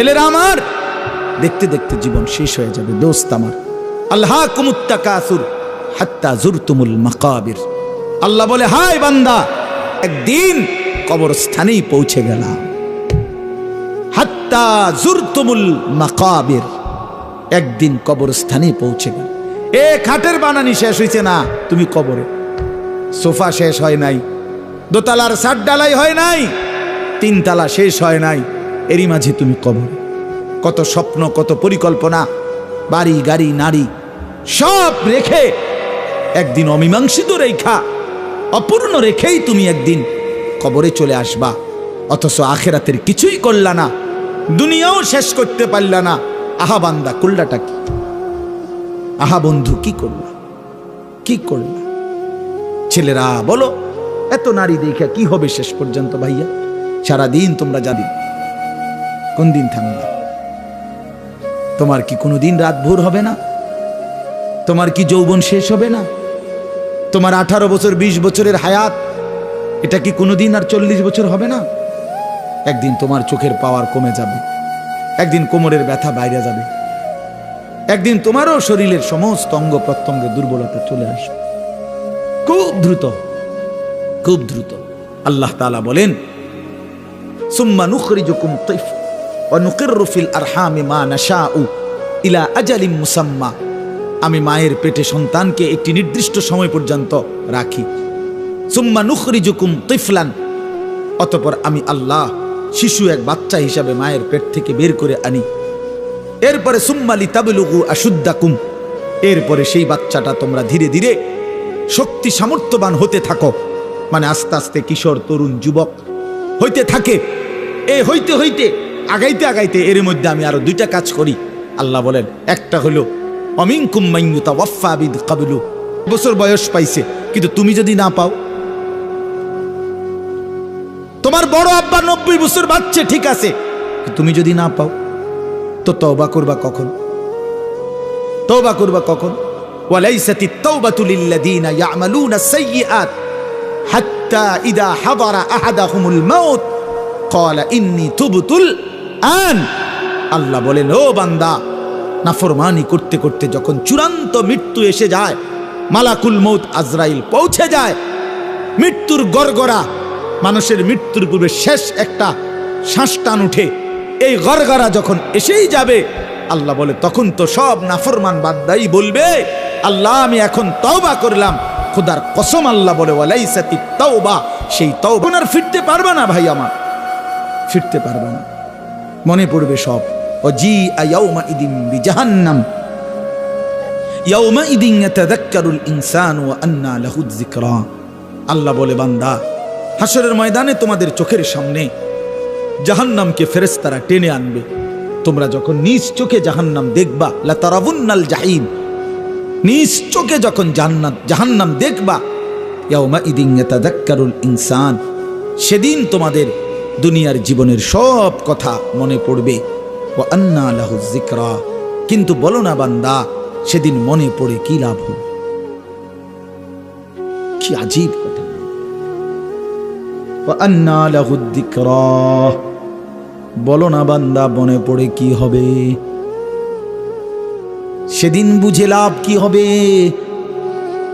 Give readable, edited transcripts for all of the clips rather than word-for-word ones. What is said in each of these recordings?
ছেলেরা আমার, দেখতে দেখতে জীবন শেষ হয়ে যাবে দোস্ত আমার। আল্লাহকুমুত তাকাসুর হাত্তা জুরতুমুল মাকাবির। আল্লাহ বলে, হায় বান্দা, একদিন কবরস্থানেই পৌঁছে গেলাম। হাত্তা জুরতুমুল মাকাবির, একদিন কবরস্থানেই পৌঁছে গেল। এ খাটের বানানি শেষ হয়েছে না, তুমি কবরে। সোফা শেষ হয় নাই, দোতলার ছাদ ঢালাই হয় নাই, তিনতলা শেষ হয় নাই, এরই মাঝে তুমি কবরে। কত স্বপ্ন, কত পরিকল্পনা, বাড়ি গাড়ি নারী সব রেখে একদিন অমীমাংসিত রেখা, অপূর্ণ রেখেই তুমি একদিন কবরে চলে আসবা। অথচ আখেরাতের কিছুই করলা না, দুনিয়াও শেষ করতে পারলা না। আহা বান্দা, করলাটা কি? আহা বন্ধু, কি করলা? কি করলা? ছেলেরা বলো, এত নারী দেখা কি হবে শেষ পর্যন্ত? ভাইয়া, সারাদিন তোমরা যাবি, কোন দিন থামবা? তোমার কি কোনোদিন রাত ভোর হবে না? তোমার কি যৌবন শেষ হবে না? তোমার 18 বছর 20 বছরের হায়াত, এটা কি কোনোদিন আর 40 বছর হবে না? একদিন তোমার চোখের পাওয়ার কমে যাবে, একদিন কোমরের ব্যথা বাইরে যাবে, একদিন তোমারও শরীরের সমস্ত অঙ্গ প্রত্যঙ্গে দুর্বলতা চলে আসবে, খুব দ্রুত, খুব দ্রুত। আল্লাহ তাআলা বলেন, সুম্মা নুখরিজুকুম তিফলা ওয়া নুকিররু ফিল আরহামি মা নাশাউ ইলা আজালিম মুসাম্মা। আমি মায়ের পেটে সন্তানকে একটি নির্দিষ্ট সময় পর্যন্ত রাখি। সুম্মা নুখরিজুকুম তিফলান, অতঃপর আমি আল্লাহ শিশু এক বাচ্চা হিসাবে মায়ের পেট থেকে বের করে আনি। এরপরে সুম্মা লিতাবলুগু আশুদ্দাকুম, এরপরে সেই বাচ্চাটা তোমরা ধীরে ধীরে শক্তি সামর্থ্যবান হতে থাকো, মানে আস্তে আস্তে কিশোর তরুণ যুবক হইতে থাকে। এই হইতে হইতে আগাইতে আগাইতে এর মধ্যে আমি আরো 2টা কাজ করি। আল্লাহ বলেন, একটা হলো অমিনকুম মান ইউতাওয়াফফা বিদ ক্বাবলু, বছর বয়স পাইছে কিন্তু তুমি যদি না পাও, তোমার বড় আব্বা 90 বছর বাচ্চা, ঠিক আছে, তুমি যদি না পাও তো তওবা করবা কখন? তওবা করবা কখন? ওয়ালাইসাতিত তাওবাতু লিল্লাযিনা ইয়ামালুনা আস-সাইয়্যাত হাত্তা ইযা হাদারা আহাদাহুমুল মাউত ক্বালা ইন্নী তুবতুল আন। আল্লাহ বলেন, ও বান্দা, নাফরমানি করতে করতে যখন চূড়ান্ত মৃত্যু এসে যায়, মালাকুল মউত আজরাইল পৌঁছে যায়, মৃত্যুর গড়গড়া, মানুষের মৃত্যুর পূর্বে শেষ একটা শ্বাস টান উঠে, এই গড়গড়া যখন এসেই যাবে, আল্লাহ বলে, তখন তো সব নাফরমান বান্দাই বলবে, আল্লাহ আমি এখন তওবা করলাম। খোদার কসম, আল্লাহ বলে, ওয়ালাইসাতিত তাওবা, সেই তওবা আর ফিরতে পারবে না ভাই আমার, ফিরতে পারবে না। মনে পড়বে সব। ওয়াজিআ ইয়াউমাইদিন বিজাহান্নাম ইয়াউমাইদিন ইয়াতাযাক্কারুল ইনসানু ওয়া আন্না লাহু যিকরা। আল্লাহ বলে, বান্দা, হাসরের ময়দানে তোমাদের চোখের সামনে জাহান্নামকে ফেরেশতারা টেনে আনবে। তোমরা যখন নিজ চোখে জাহান্নাম দেখবা, লা তারাবুন্নাল জাহিম, নিজ চোখে যখন জাহান্নাম দেখবা, ইয়াউমাইদিন ইয়াতাযাক্কারুল ইনসান, সেদিন তোমাদের দুনিয়ার জীবনের সব কথা মনে পড়বে। ওয়া আন্না লাহু যিকরা, কিন্তু বলো না বান্দা, সেদিন মনে পড়ে কি লাভ হবে? কি আজীব কথা। ওয়া আন্না লাহু যিকরা, বলো না বান্দা, মনে পড়ে কি হবে? সেদিন বুঝে লাভ কি হবে?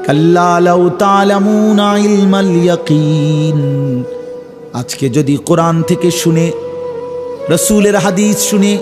কাল্লা লাউ তা'লামুনা ইলমাল ইয়াকিন। আজকে যদি কোরআন থেকে শুনে, রাসূলের হাদিস শুনে